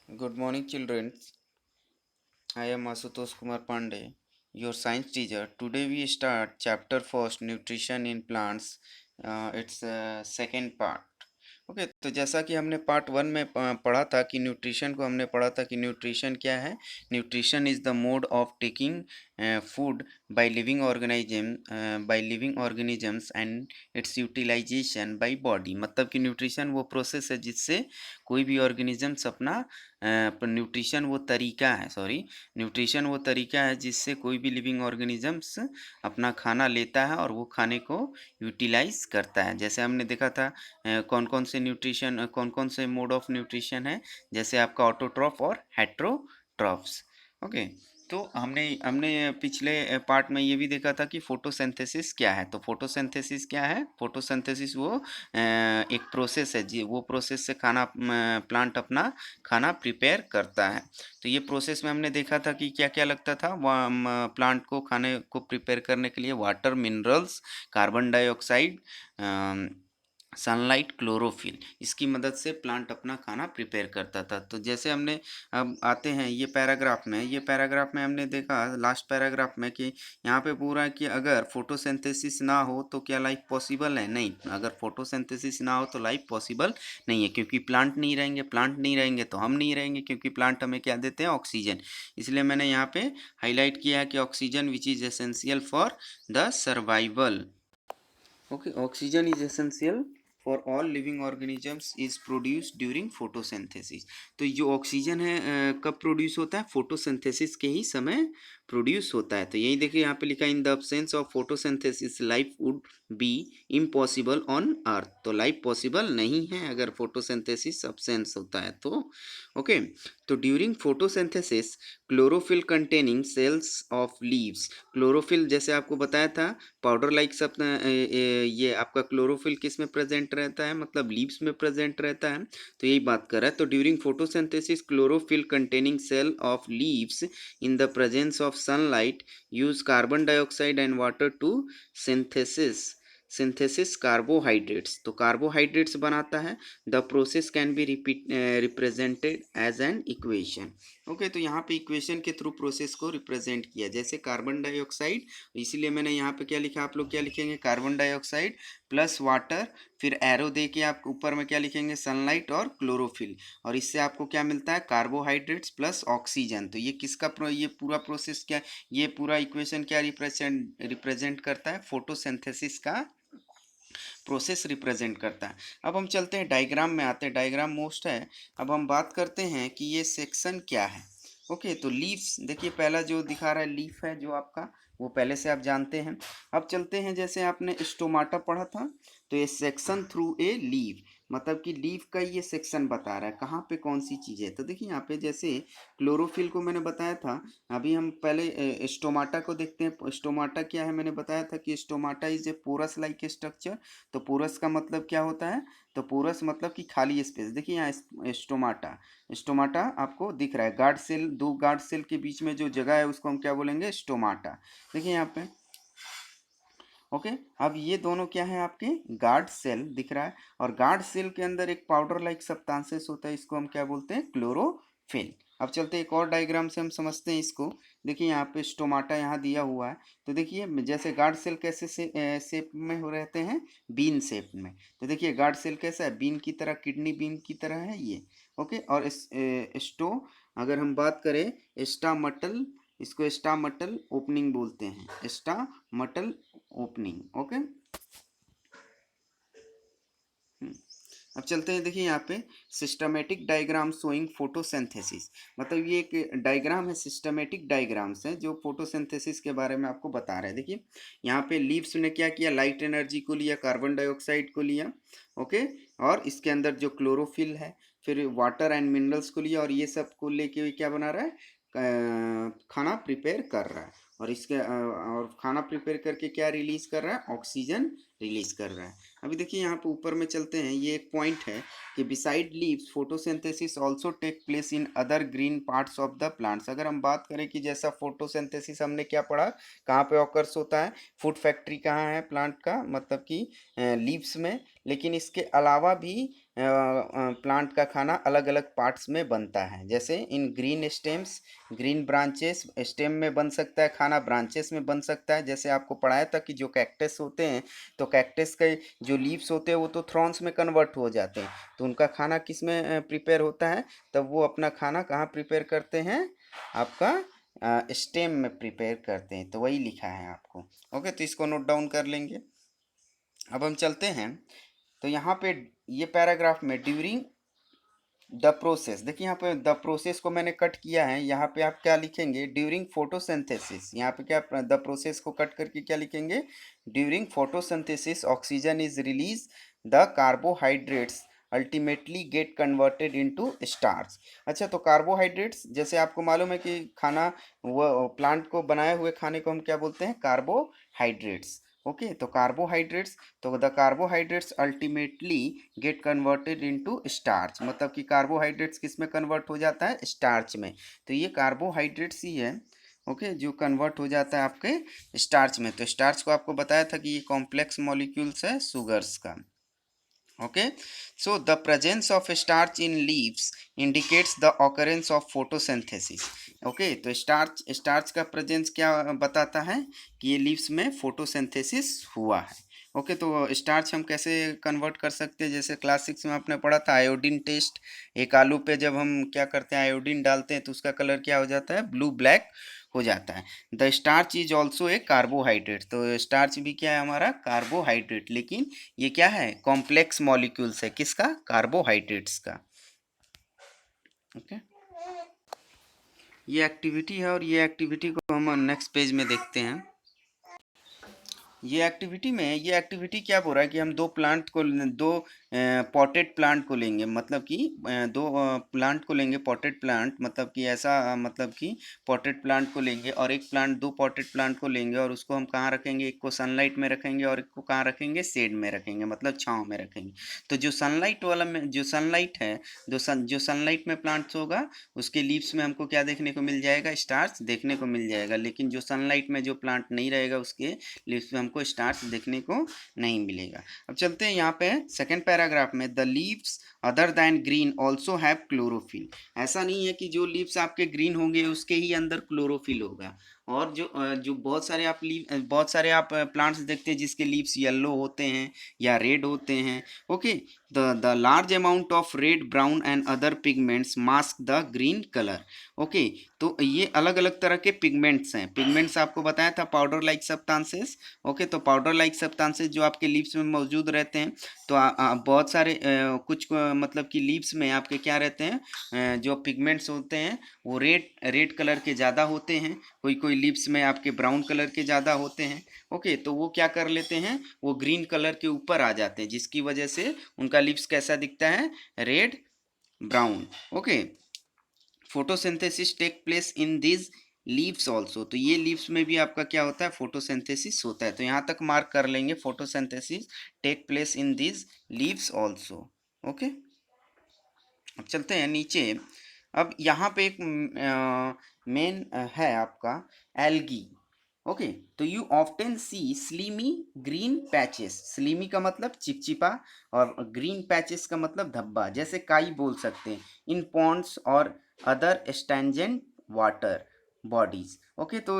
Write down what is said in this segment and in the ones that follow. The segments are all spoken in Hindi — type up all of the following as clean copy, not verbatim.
Good morning, children. I am Asutosh Kumar Pandey, your science teacher. Today we start chapter first, nutrition in plants. It's second part. Okay तो जैसा कि हमने पार्ट वन में पढ़ा था कि न्यूट्रिशन को हमने पढ़ा था कि न्यूट्रिशन क्या है। Nutrition is the mode of taking food by living organisms and its utilisation by body. मतलब कि न्यूट्रिशन वो प्रोसेस है जिससे कोई भी ऑर्गेनिजम्स अपना न्यूट्रिशन वो तरीका है सॉरी न्यूट्रिशन वो तरीका है जिससे कोई भी लिविंग ऑर्गेनिजम्स अपना खाना लेता है और वो खाने को यूटिलाइज करता है। जैसे हमने देखा था कौन कौन से मोड ऑफ न्यूट्रिशन है, जैसे आपका ऑटोट्रॉफ और हेट्रोट्रॉफ्स। ओके, तो हमने हमने पिछले पार्ट में ये भी देखा था कि फोटोसिंथेसिस क्या है। तो फोटोसिंथेसिस क्या है? फोटोसिंथेसिस वो एक प्रोसेस है जी, वो प्रोसेस से खाना प्लांट अपना खाना प्रिपेयर करता है। तो ये प्रोसेस में हमने देखा था कि क्या क्या लगता था प्लांट को खाने को प्रिपेयर करने के लिए। Water, minerals, carbon dioxide, sunlight, chlorophyll, इसकी मदद से प्लांट अपना खाना प्रिपेयर करता था। तो जैसे हमने अब आते हैं ये पैराग्राफ में हमने देखा लास्ट पैराग्राफ में कि यहाँ पे पूरा कि अगर फोटोसिंथेसिस ना हो तो क्या लाइफ पॉसिबल है? नहीं, अगर फोटोसिंथेसिस ना हो तो लाइफ पॉसिबल नहीं है, क्योंकि प्लांट नहीं रहेंगे तो हम नहीं रहेंगे, क्योंकि प्लांट हमें क्या देते हैं? ऑक्सीजन। इसलिए मैंने यहाँ पे हाईलाइट किया है कि oxygen which is essential for the survival. Okay, oxygen is essential for all living organisms is produced during photosynthesis। तो जो ऑक्सीजन है कब प्रोड्यूस होता है? फोटोसिंथेसिस के ही समय प्रोड्यूस होता है। तो यही देखिए यहाँ पे लिखा in the absence of photosynthesis life would be impossible on earth. तो लाइफ पॉसिबल नहीं है अगर फोटोसिंथेसिस अब्सेंस होता है तो। ओके, तो during photosynthesis chlorophyll containing cells of leaves. Chlorophyll जैसे आपको बताया था पाउडर लाइक सब ये आपका क्लोरोफिल किस में प्रेजेंट रहता है? मतलब लीव्स में प्रेजेंट रहता है। तो यही बात कर रहा है। तो during photosynthesis chlorophyll containing cell of leaves in the presence of sunlight use carbon dioxide and water to synthesis carbohydrates. तो कार्बोहाइड्रेट्स बनाता है। The process can be represented as an equation. Okay, तो यहाँ पे इक्वेशन के थ्रू प्रोसेस को रिप्रेजेंट किया, जैसे कार्बन डाइऑक्साइड, इसीलिए मैंने यहाँ पे क्या लिखा, आप लोग क्या लिखेंगे? कार्बन डाइऑक्साइड प्लस वाटर, फिर एरो दे के आप ऊपर में क्या लिखेंगे? सनलाइट और क्लोरोफिल, और इससे आपको क्या मिलता है? Carbohydrates plus oxygen. तो ये ये पूरा प्रोसेस क्या, ये पूरा इक्वेशन क्या रिप्रेजेंट करता है? फोटोसिंथेसिस का प्रोसेस रिप्रेजेंट करता है। अब हम चलते हैं डायग्राम में आते हैं, डायग्राम मोस्ट है। अब हम बात करते हैं कि ये सेक्शन क्या है। ओके, तो लीव्स देखिए, पहला जो दिखा रहा है लीफ है जो आपका, वो पहले से आप जानते हैं। अब चलते हैं, जैसे आपने स्टोमाटा पढ़ा था, तो ये सेक्शन थ्रू ए लीव, मतलब कि लीफ का ये सेक्शन बता रहा है कहाँ पे कौन सी चीज़ है। तो देखिए यहाँ पे जैसे क्लोरोफिल को मैंने बताया था। अभी हम पहले स्टोमाटा को देखते हैं। स्टोमाटा क्या है? मैंने बताया था कि stomata is a porous like structure. तो पोरस का मतलब क्या होता है? तो पोरस मतलब कि खाली स्पेस। देखिए यहाँ स्टोमाटा, स्टोमाटा आपको दिख रहा है, गार्ड सेल, दो गार्ड सेल के बीच में जो जगह है उसको हम क्या बोलेंगे? स्टोमाटा। देखिए यहाँ पे। ओके, अब ये दोनों क्या है? आपके गार्ड सेल दिख रहा है, और गार्ड सेल के अंदर एक पाउडर लाइक सब्सटेंसेस होता है, इसको हम क्या बोलते हैं? क्लोरोफिल। अब चलते हैं एक और डायग्राम से हम समझते हैं इसको। देखिए यहाँ पे स्टोमाटा यहाँ दिया हुआ है। तो देखिए जैसे गार्ड सेल कैसे शेप में हो रहते हैं? बीन शेप में। तो देखिए गार्ड सेल कैसा है? बीन की तरह, किडनी बीन की तरह है ये। ओके, और स्टो, अगर हम बात करें स्टामटल, इसको स्टामटल ओपनिंग बोलते हैं, स्टामटल ओपनिंग। ओके, अब चलते हैं, देखिए यहाँ पे सिस्टमेटिक डायग्राम शोइंग फोटोसिंथेसिस। मतलब ये एक डायग्राम है, सिस्टमेटिक डायग्राम्स है जो फोटोसिंथेसिस के बारे में आपको बता रहे हैं। देखिए यहाँ पे लीव्स ने क्या किया? लाइट एनर्जी को लिया, कार्बन डाइऑक्साइड को लिया। ओके, और इसके अंदर जो क्लोरोफिल है, फिर वाटर एंड मिनरल्स को लिया, और ये सब को लेके क्या बना रहा है? खाना प्रिपेयर कर रहा है। और और खाना प्रिपेयर करके क्या रिलीज कर रहा है? ऑक्सीजन रिलीज कर रहा है। अभी देखिए यहाँ पे ऊपर में चलते हैं, ये एक पॉइंट है कि beside leaves photosynthesis also take place in other green parts of the plants. अगर हम बात करें कि जैसा फोटोसिंथेसिस हमने क्या पढ़ा, कहाँ पे ऑकर्स होता है? फूड फैक्ट्री कहाँ है प्लांट का? मतलब कि लीव्स में। लेकिन इसके अलावा भी प्लांट का खाना अलग अलग पार्ट्स में बनता है। जैसे इन green stems, green branches, stem में बन सकता है खाना, ब्रांचेस में बन सकता है। जैसे आपको पढ़ाया था कि जो कैक्टस होते हैं, तो कैक्टस के जो लीव्स होते हैं वो तो थ्रॉन्स में कन्वर्ट हो जाते हैं, तो उनका खाना किस में प्रिपेयर होता है, तब वो अपना खाना कहाँ प्रिपेयर करते हैं, आपका स्टेम में प्रिपेयर करते हैं। तो वही लिखा है आपको। ओके, तो इसको नोट डाउन कर लेंगे। अब हम चलते हैं, तो यहाँ पे ये पैराग्राफ में ड्यूरिंग द प्रोसेस, देखिए यहाँ पे द प्रोसेस को मैंने कट किया है। यहाँ पे आप क्या लिखेंगे, ड्यूरिंग फोटोसिंथेसिस। यहाँ पे क्या, द प्रोसेस को कट करके क्या लिखेंगे, during photosynthesis oxygen is release, the carbohydrates ultimately get converted into starch. अच्छा, तो कार्बोहाइड्रेट्स, जैसे आपको मालूम है कि खाना, वो प्लांट को बनाए हुए खाने को हम क्या बोलते हैं, कार्बोहाइड्रेट्स। ओके, तो कार्बोहाइड्रेट्स, तो the carbohydrates ultimately get converted into starch, मतलब कि कार्बोहाइड्रेट्स किस में कन्वर्ट हो जाता है, स्टार्च में। तो ये कार्बोहाइड्रेट्स ही है, ओके, जो कन्वर्ट हो जाता है आपके स्टार्च में। तो स्टार्च को आपको बताया था कि ये कॉम्प्लेक्स मॉलिक्यूल्स है सुगर्स का। Okay, so the presence of starch in leaves indicates the occurrence of photosynthesis. Okay, तो स्टार्च का प्रेजेंस क्या बताता है, कि ये लीव्स में फोटोसिंथेसिस हुआ है। ओके, तो स्टार्च हम कैसे कन्वर्ट कर सकते हैं, जैसे क्लास 6 में आपने पढ़ा था आयोडीन टेस्ट। एक आलू पे जब हम क्या करते हैं, आयोडीन डालते हैं, तो उसका कलर क्या हो जाता है, ब्लू ब्लैक हो जाता है। The starch is also a carbohydrate, तो स्टार्च भी क्या है, हमारा कार्बोहाइड्रेट, लेकिन ये क्या है, कॉम्प्लेक्स मॉलिक्यूल्स है, किसका, कार्बोहाइड्रेट्स का। ओके, ये एक्टिविटी है, और ये एक्टिविटी को हम नेक्स्ट पेज में देखते हैं। ये एक्टिविटी क्या बोल रहा है, कि हम दो पॉटेड प्लांट को लेंगे, मतलब कि दो प्लांट को लेंगे, पॉटेड प्लांट, मतलब कि ऐसा मतलब कि पॉटेड प्लांट को लेंगे, और एक प्लांट, दो पॉटेड प्लांट को लेंगे, और उसको हम कहाँ रखेंगे, एक को सनलाइट में रखेंगे, और एक को कहाँ रखेंगे, शेड में रखेंगे, मतलब छांव में रखेंगे। तो जो सनलाइट वाला में, जो सनलाइट है, जो सनलाइट में प्लांट्स होगा, उसके लीव्स में हमको क्या देखने को मिल जाएगा, स्टार्च देखने को मिल जाएगा। लेकिन जो सनलाइट में जो प्लांट नहीं रहेगा, उसके लीव्स में हमको स्टार्च देखने को नहीं मिलेगा। अब चलते हैं यहाँ पे सेकंड पैराग्राफ में, the leaves other than green also have chlorophyll. ऐसा नहीं है कि जो लीव्स आपके ग्रीन होंगे उसके ही अंदर क्लोरोफिल होगा। और जो बहुत सारे आप प्लांट्स देखते हैं जिसके लीव्स येलो होते हैं या रेड होते हैं। Okay, the large amount of red, brown and other pigments mask the green colour. Okay, तो ये अलग अलग तरह के पिगमेंट्स हैं। पिगमेंट्स आपको बताया था, पाउडर लाइक सब्सटेंसेस। ओके, तो पाउडर लाइक सब्सटेंसेस जो आपके लीव्स में मौजूद रहते हैं, तो बहुत सारे मतलब कि लीव्स में आपके क्या रहते हैं, जो पिगमेंट्स होते हैं वो रेड रेड कलर के ज़्यादा होते हैं, कोई कोई लीव्स में आपके ब्राउन कलर के ज़्यादा होते हैं। ओके, तो वो क्या कर लेते हैं, वो ग्रीन कलर के ऊपर आ जाते हैं, जिसकी वजह से उनका लीव्स कैसा दिखता है, red brown. Okay, photosynthesis take place in this leaves also, तो ये लीव्स में भी आपका क्या होता है, फोटोसिंथेसिस होता है। तो यहाँ तक मार्क कर लेंगे, photosynthesis take place in this leaves also. Okay, अब चलते हैं नीचे। अब यहाँ पे एक मेन है आपका एल्गी। ओके, तो you often see slimy green patches, slimy का मतलब चिपचिपा, और ग्रीन पैचेस का मतलब धब्बा, जैसे काई बोल सकते हैं, इन पॉन्ड्स और अदर स्टैंजेंट वाटर बॉडीज। ओके, तो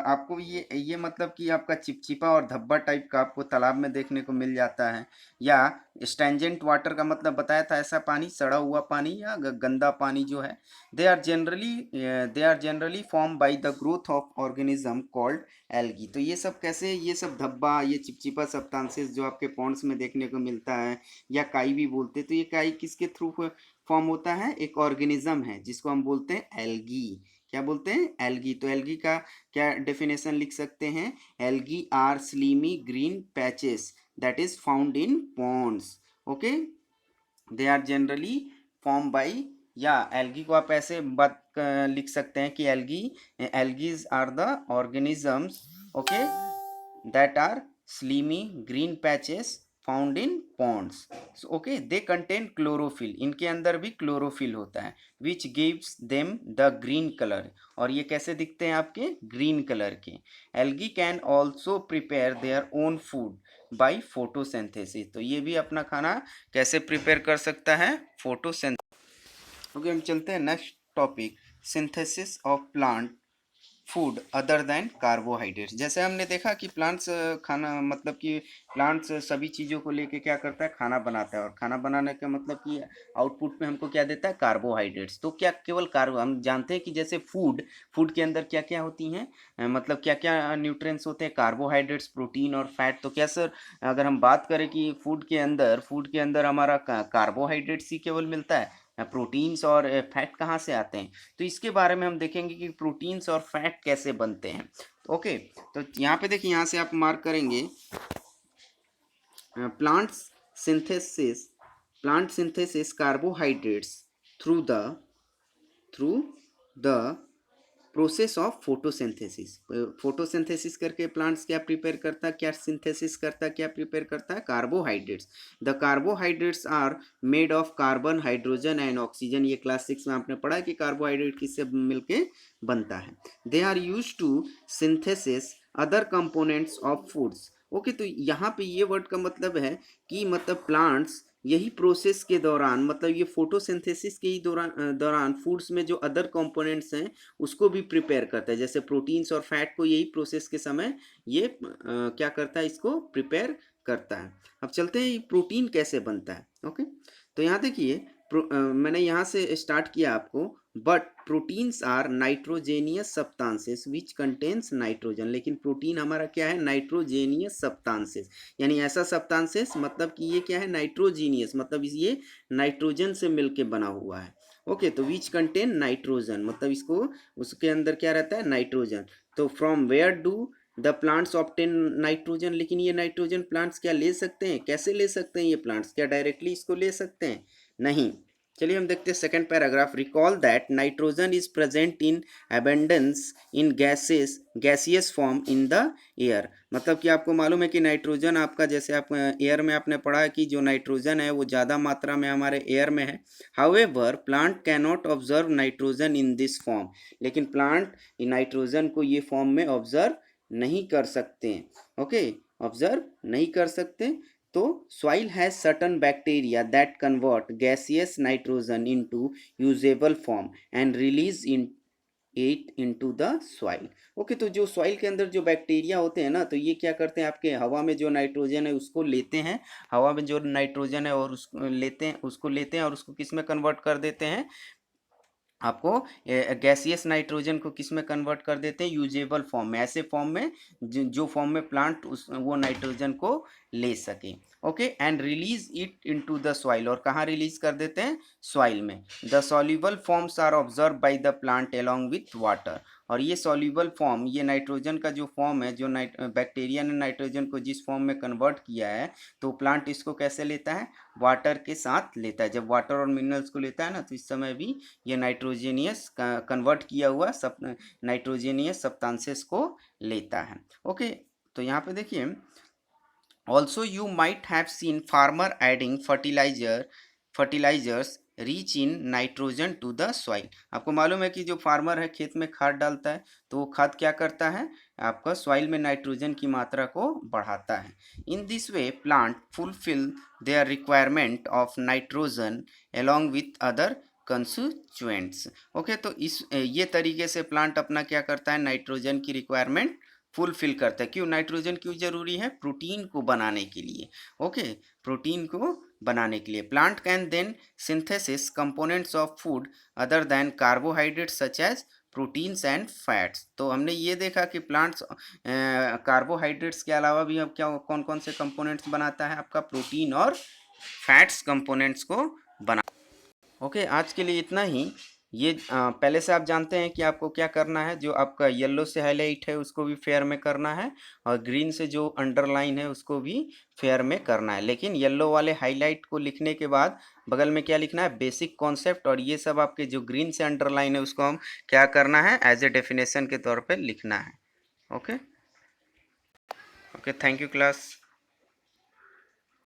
आपको ये मतलब कि आपका चिपचिपा और धब्बा टाइप का आपको तालाब में देखने को मिल जाता है। या स्टैंजेंट वाटर का मतलब बताया था, ऐसा पानी, सड़ा हुआ पानी या गंदा पानी जो है। They are generally form by the growth of organism called algae. तो ये सब कैसे, ये सब धब्बा, ये चिपचिपा सब्सटेंसेस जो आपके पॉन्ड्स में देखने को मिलता है, या काई भी बोलते हैं, तो ये काई किसके थ्रू फॉर्म होता है, एक ऑर्गेनिज्म है जिसको हम बोलते हैं एल्गी। क्या बोलते हैं, एल्गी। तो एल्गी का क्या डेफिनेशन लिख सकते हैं, algae are slimy green patches that is found in ponds. Okay, they are generally form by, या एल्गी को आप ऐसे बात लिख सकते हैं कि algaes are the organisms, okay, that are slimy green patches found in ponds, okay, they contain chlorophyll, इनके अंदर भी क्लोरोफिल होता है, which gives them the green colour, और ये कैसे दिखते हैं आपके, ग्रीन कलर के। Algae can also prepare their own food by photosynthesis, तो ये भी अपना खाना कैसे प्रिपेयर कर सकता है, फोटोसिंथेसिस। ओके, हम चलते हैं next topic, synthesis of plant food other than carbohydrates. जैसे हमने देखा कि प्लांट्स खाना, मतलब कि प्लांट्स सभी चीज़ों को लेके क्या करता है, खाना बनाता है, और खाना बनाने का मतलब कि आउटपुट में हमको क्या देता है, कार्बोहाइड्रेट्स। तो क्या केवल कार्बो, हम जानते हैं कि जैसे फूड, फूड के अंदर क्या क्या होती हैं, मतलब क्या क्या न्यूट्रिएंट्स होते हैं, कार्बोहाइड्रेट्स, प्रोटीन और फैट। तो क्या सर, अगर हम बात करें कि फूड के अंदर हमारा कार्बोहाइड्रेट्स ही केवल मिलता है, प्रोटीन्स और फैट कहाँ से आते हैं, तो इसके बारे में हम देखेंगे कि प्रोटीन्स और फैट कैसे बनते हैं। ओके, तो यहाँ पे देखिए, यहाँ से आप मार्क करेंगे plants synthesis, plant synthesis carbohydrates through the process of photosynthesis. Photosynthesis करके प्लांट्स क्या प्रिपेयर करता है, क्या सिंथेसिस करता है, क्या प्रिपेयर करता है, carbohydrates. The carbohydrates are made of carbon, hydrogen and oxygen. ये क्लास 6 में आपने पढ़ा है कि कार्बोहाइड्रेट किससे मिलके बनता है। They are use to synthesis other components of foods. Okay, तो यहाँ पे ये वर्ड का मतलब है कि मतलब प्लांट्स यही प्रोसेस के दौरान, मतलब ये फोटोसिंथेसिस के ही दौरान फूड्स में जो अदर कंपोनेंट्स हैं उसको भी प्रिपेयर करता है, जैसे प्रोटीन्स और फैट को यही प्रोसेस के समय ये क्या करता है, इसको प्रिपेयर करता है। अब चलते हैं प्रोटीन कैसे बनता है। ओके, तो यहाँ देखिए, मैंने यहाँ से स्टार्ट किया आपको, but proteins are nitrogenous substances which contains nitrogen. लेकिन प्रोटीन हमारा क्या है, नाइट्रोजेनियस सब्सटेंसेस, यानी ऐसा सब्सटेंसेस, मतलब कि ये क्या है, नाइट्रोजीनियस, मतलब ये नाइट्रोजन से मिलके बना हुआ है। ओके, तो विच कंटेन नाइट्रोजन, मतलब इसको, उसके अंदर क्या रहता है, नाइट्रोजन। तो from where do the plants obtain nitrogen, लेकिन ये नाइट्रोजन प्लांट्स क्या ले सकते हैं, कैसे ले सकते हैं ये प्लांट्स, क्या डायरेक्टली इसको ले सकते हैं, नहीं। चलिए हम देखते हैं second paragraph. Recall that nitrogen is present in abundance in gaseous form in the air. मतलब कि आपको मालूम है कि नाइट्रोजन आपका, जैसे आप एयर में आपने पढ़ा है कि जो नाइट्रोजन है वो ज़्यादा मात्रा में हमारे एयर में है। However plant can not observe nitrogen in this form, लेकिन प्लांट नाइट्रोजन को ये फॉर्म में ऑब्जर्व नहीं कर सकते हैं। ओके, ऑब्जर्व नहीं कर सकते। तो soil has certain bacteria that convert gaseous nitrogen into usable form and release it into the soil। Okay, तो जो सॉइल के अंदर जो बैक्टीरिया होते हैं ना, तो ये क्या करते हैं, आपके हवा में जो नाइट्रोजन है उसको लेते हैं, हवा में जो नाइट्रोजन है और उसको लेते हैं और उसको किस में कन्वर्ट कर देते हैं, आपको गैसियस नाइट्रोजन को किस में कन्वर्ट कर देते हैं, यूजेबल फॉर्म में, ऐसे फॉर्म में जो फॉर्म में प्लांट वो नाइट्रोजन को ले सके। Okay, and release it into the soil, और कहाँ रिलीज कर देते हैं, सॉइल में। The soluble forms are observe by the plant along with water, और ये सॉल्युबल फॉर्म, ये नाइट्रोजन का जो फॉर्म है, जो बैक्टीरिया ने नाइट्रोजन को जिस फॉर्म में कन्वर्ट किया है, तो प्लांट इसको कैसे लेता है, वाटर के साथ लेता है। जब वाटर और मिनरल्स को लेता है ना, तो इस समय भी ये नाइट्रोजेनियस कन्वर्ट किया हुआ सब नाइट्रोजेनियस सब्सटेंसेस को लेता है। ओके, तो यहाँ पे देखिए, also you might have seen farmer adding fertilisers rich in nitrogen to the soil. आपको मालूम है कि जो फार्मर है खेत में खाद डालता है, तो वो खाद क्या करता है, आपका सॉइल में नाइट्रोजन की मात्रा को बढ़ाता है। In this way plant fulfil their requirement of nitrogen along with other constituents. Okay, तो ये तरीके से प्लांट अपना क्या करता है, नाइट्रोजन की रिक्वायरमेंट फुलफिल करता है। क्यों नाइट्रोजन क्यों जरूरी है, प्रोटीन को बनाने के लिए। ओके, प्रोटीन को बनाने के लिए plant can then synthesis components of food other than carbohydrates such as proteins and fats. तो हमने ये देखा कि प्लांट्स कार्बोहाइड्रेट्स के अलावा भी अब क्या कौन कौन से कंपोनेंट्स बनाता है, आपका प्रोटीन और फैट्स कंपोनेंट्स को बना। ओके, आज के लिए इतना ही। ये पहले से आप जानते हैं कि आपको क्या करना है, जो आपका येलो से हाईलाइट है उसको भी फेयर में करना है, और ग्रीन से जो अंडरलाइन है उसको भी फेयर में करना है। लेकिन येलो वाले हाईलाइट को लिखने के बाद बगल में क्या लिखना है, बेसिक कॉन्सेप्ट, और ये सब आपके जो ग्रीन से अंडरलाइन है उसको हम क्या करना है, एज ए डेफिनेशन के तौर पर लिखना है। Okay, okay, thank you class.